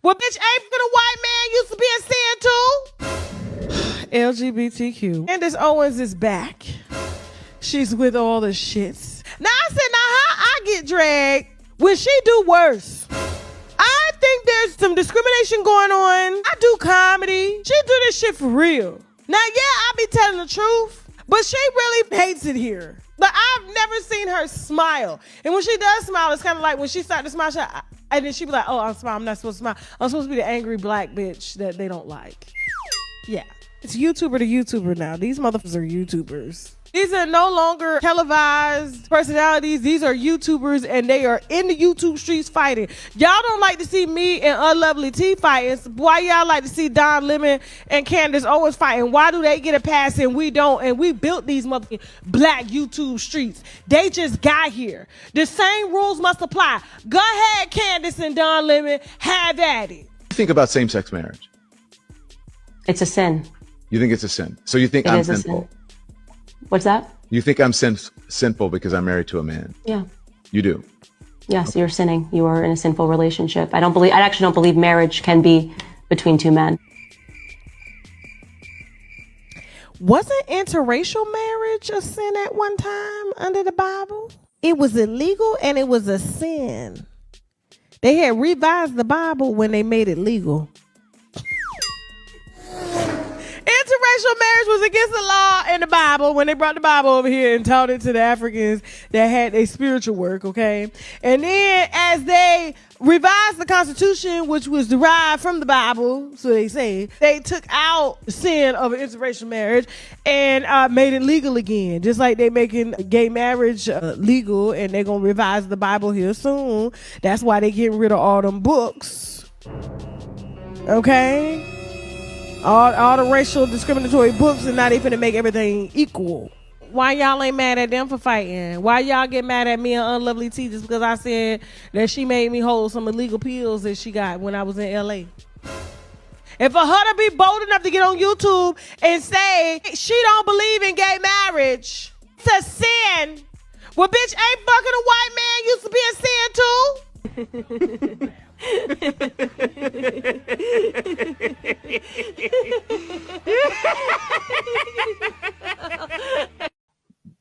Well, bitch, ain't for the white man used to be a sin too. LGBTQ. Candace Owens is back. She's with all the shits. Now I said, now how I get dragged when she do worse? I think there's some discrimination going on. I do comedy. She do this shit for real. Now, yeah, I be telling the truth, but she really hates it here. Like, I've never seen her smile. And when she does smile, it's kind of like when she starts to smile, and then she be like, oh, I'm smiling. I'm not supposed to smile. I'm supposed to be the angry black bitch that they don't like. Yeah. It's YouTuber to YouTuber now. These motherfuckers are YouTubers. These are no longer televised personalities. These are YouTubers, and they are in the YouTube streets fighting. Y'all don't like to see me and Unlovely T fighting. Why y'all like to see Don Lemon and Candace Owens fighting? Why do they get a pass and we don't? And we built these motherfucking black YouTube streets. They just got here. The same rules must apply. Go ahead, Candace and Don Lemon. Have at it. What do you think about same-sex marriage? It's a sin. You think it's a sin? So you think I'm sinful? What's that? You think I'm sinful because I'm married to a man? Yeah. You do? Yes, okay. You're sinning. You are in a sinful relationship. I actually don't believe marriage can be between two men. Wasn't interracial marriage a sin at one time under the Bible? It was illegal and it was a sin. They had revised the Bible when they made it legal. Interracial marriage was against the law in the Bible when they brought the Bible over here and taught it to the Africans that had a spiritual work, okay? And then as they revised the Constitution, which was derived from the Bible, so they say, they took out the sin of an interracial marriage and made it legal again. Just like they making gay marriage legal, and they're going to revise the Bible here soon. That's why they getting rid of all them books, okay? All the racial discriminatory books, and now they finna make everything equal. Why y'all ain't mad at them for fighting? Why y'all get mad at me and Unlovely T just because I said that she made me hold some illegal pills that she got when I was in LA? And for her to be bold enough to get on YouTube and say she don't believe in gay marriage, it's a sin. Well, bitch, ain't fucking a white man used to be a sin too?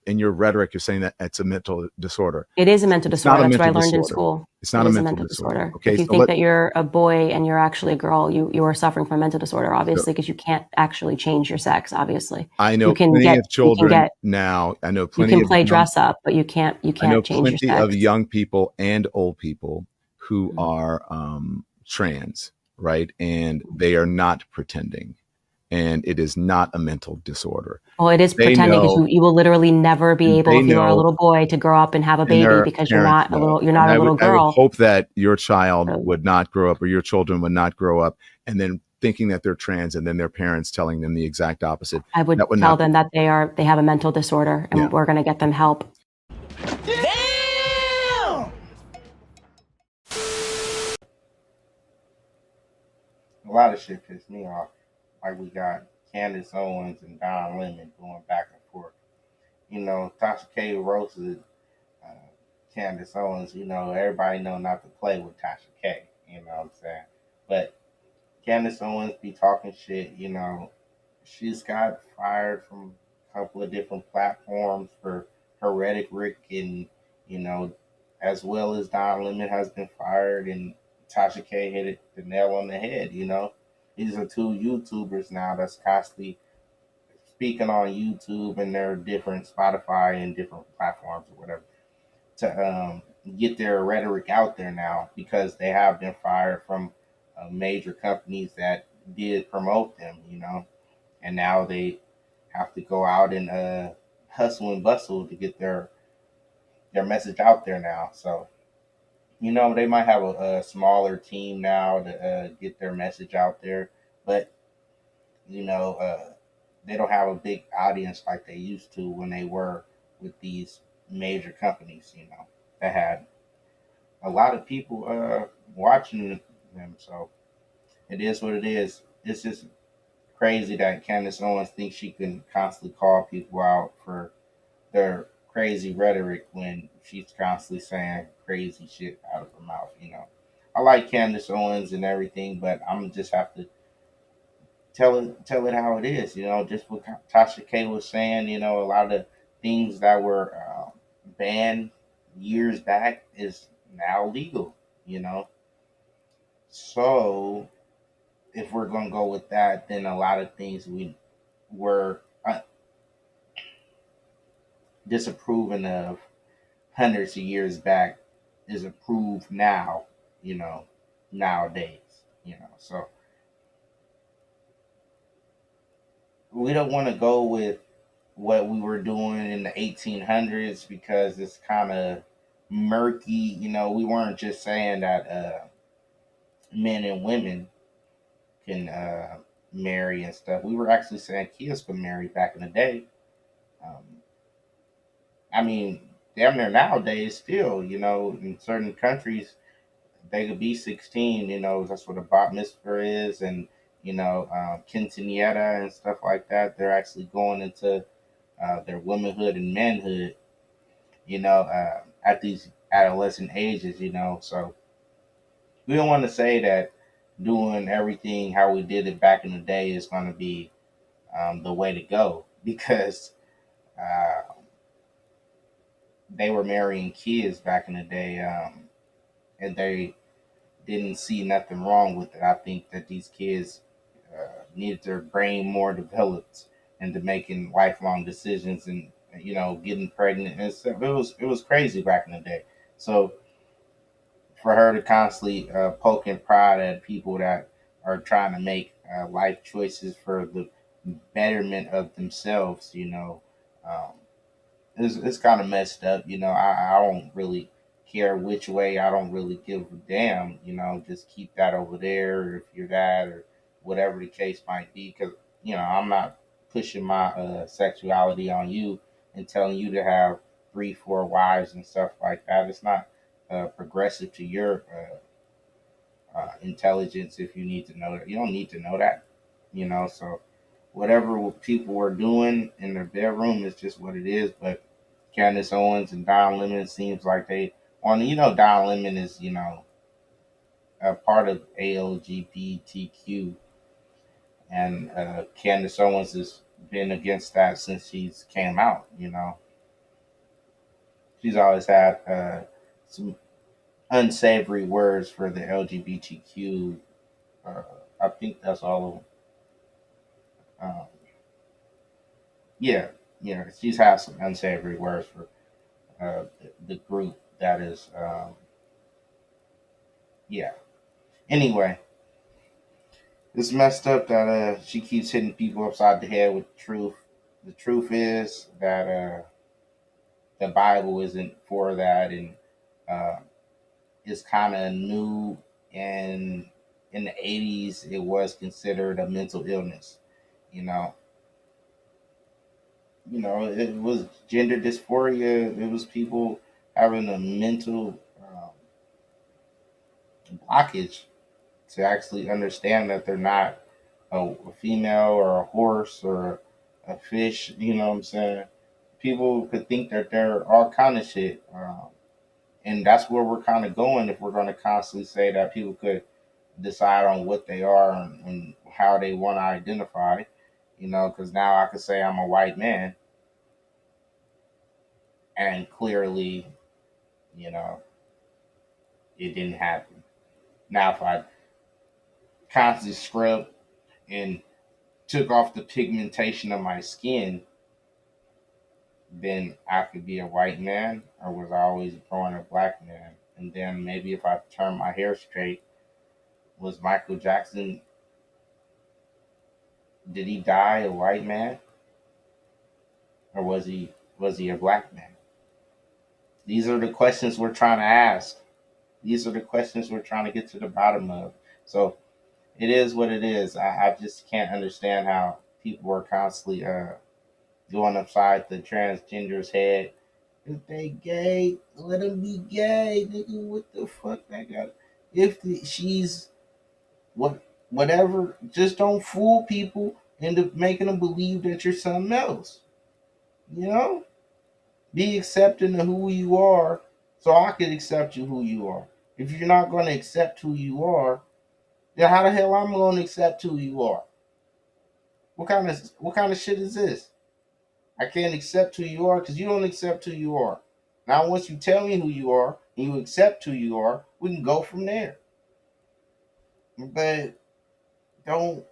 In your rhetoric, you're saying that it's a mental disorder. It is a mental disorder. That's what I learned in school. It's not a mental disorder. Okay, if you think that you're a boy and you're actually a girl, you are suffering from a mental disorder, obviously, because you can't actually change your sex, obviously. I know plenty of children now. I know plenty. You can play dress up, but you can't change your sex. I know plenty of young people and old people who are trans, right? And they are not pretending. And it is not a mental disorder. Well, it is pretending because you will literally never be able, if you are a little boy, to grow up and have a baby because you're not a little girl. I would hope that your child would not grow up, or your children would not grow up and then thinking that they're trans and then their parents telling them the exact opposite. I would tell them that they have a mental disorder and we're going to get them help. Damn! A lot of shit pissed me off. Like, we got Candace Owens and Don Lemon going back and forth. You know, Tasha K roasted Candace Owens. You know, everybody know not to play with Tasha K. You know what I'm saying? But Candace Owens be talking shit. You know, she's got fired from a couple of different platforms for her rhetoric, and, you know, as well as Don Lemon has been fired, and Tasha K hit the nail on the head, you know. These are two YouTubers now that's constantly speaking on YouTube and their different Spotify and different platforms or whatever to get their rhetoric out there now, because they have been fired from major companies that did promote them, you know, and now they have to go out and hustle and bustle to get their message out there now. So, you know, they might have a smaller team now to get their message out there, but, you know, they don't have a big audience like they used to when they were with these major companies, you know, that had a lot of people watching them. So it is what it is. It's just crazy that Candace Owens thinks she can constantly call people out for their crazy rhetoric when she's constantly saying crazy shit out of her mouth, you know. I like Candace Owens and everything, but I'm just have to tell it how it is. Just what Tasha K was saying. A lot of things that were banned years back is now legal. You know, so if we're gonna go with that, then a lot of things we were disapproving of hundreds of years back is approved now. You know, nowadays. So we don't want to go with what we were doing in the 1800s because it's kind of murky. We weren't just saying that men and women can marry and stuff. We were actually saying kids could marry back in the day. Um, I mean, damn near nowadays still, in certain countries, they could be 16, that's what a bat mitzvah is. And, quinceanera and stuff like that. They're actually going into their womanhood and manhood, at these adolescent ages, So we don't want to say that doing everything how we did it back in the day is going to be the way to go because uh, they were marrying kids back in the day, and they didn't see nothing wrong with it. I think that these kids needed their brain more developed into making lifelong decisions and getting pregnant and stuff. It was crazy back in the day. So for her to constantly poke and prod at people that are trying to make life choices for the betterment of themselves, um, it's kind of messed up. I don't really care which way. I don't really give a damn. Just keep that over there if you're that or whatever the case might be. Because I'm not pushing my sexuality on you and telling you to have 3, 4 wives and stuff like that. It's not progressive to your intelligence if you need to know that. You don't need to know that. So whatever people were doing in their bedroom is just what it is. But Candace Owens and Don Lemon seems like they on. Don Lemon is a part of ALGBTQ, and Candace Owens has been against that since she's came out. She's always had some unsavory words for the LGBTQ. Uh, I think that's all of them. Yeah, she's had some unsavory words for the group that is. Yeah. Anyway, it's messed up that she keeps hitting people upside the head with the truth. The truth is that the Bible isn't for that, and uh, it's kind of new. And in the 80s, it was considered a mental illness. You know, it was gender dysphoria. It was people having a mental blockage to actually understand that they're not a female or a horse or a fish. You know what I'm saying? People could think that they're all kind of shit, and that's where we're kind of going if we're going to constantly say that people could decide on what they are and how they want to identify. Because now I could say I'm a white man, and clearly, you know, it didn't happen. Now, if I constantly scrub and took off the pigmentation of my skin, then I could be a white man, or was I always born a black man? And then maybe if I turned my hair straight, was Michael Jackson, did he die a white man? Or was he a black man? These are the questions we're trying to ask. These are the questions we're trying to get to the bottom of. So it is what it is. I just can't understand how people are constantly going upside the transgender's head. If they gay, let them be gay. Nigga, what the fuck that got? She's whatever, just don't fool people into making them believe that you're something else. You know, be accepting of who you are, so I can accept you who you are. If you're not going to accept who you are, then how the hell I'm going to accept who you are? What kind of shit is this? I can't accept who you are because you don't accept who you are. Now, once you tell me who you are and you accept who you are, we can go from there. But don't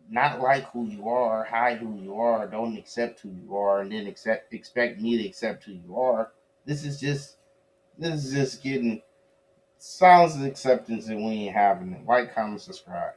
not like who you are, hide who you are, don't accept who you are, and then expect me to accept who you are. This is just getting sounds of acceptance, and we ain't having it. Like, comment, subscribe.